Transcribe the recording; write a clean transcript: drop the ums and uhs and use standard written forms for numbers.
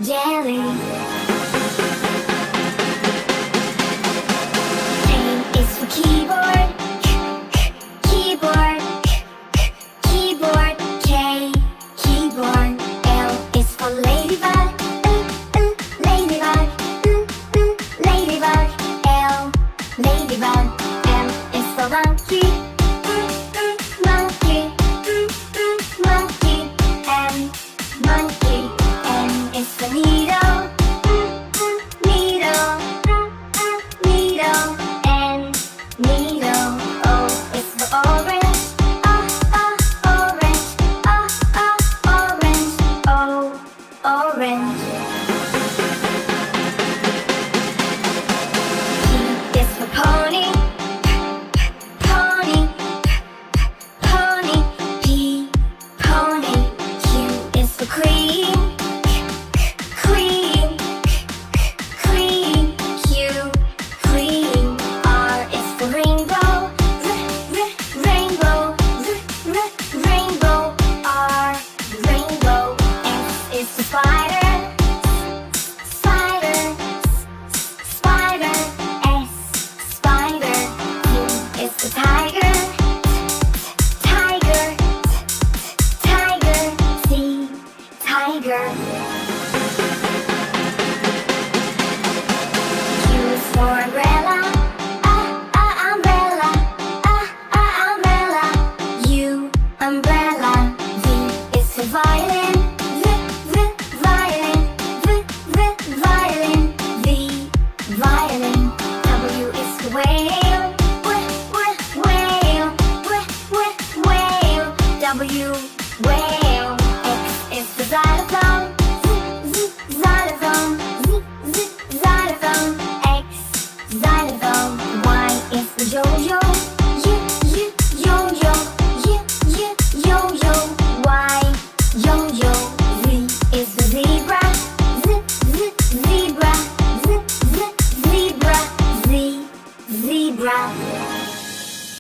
jelly. A is for keyboard, keyboard, keyboard. K, keyboard. L is for ladybug, ladybug, ladybug. L, ladybug. M is for monkey, monkey, monkey. M, monkey. N is for needle, needle, needle. N, needle. O is for orange, orange, orange. O, orange. P is for pony, pony, pony. P, pony. Q is for queen, queen, queen. Q, queen. R is for rainbow, rainbow, rainbow. R, rainbow. S is for spider, spider, spider. S, spider. T is for tiger, tiger, tiger. T, tiger. U is for umbrella, umbrella, umbrella. U, umbrella. V is for violin, violin, violin. V, violin. W is for whale, whale, whale. W, whale.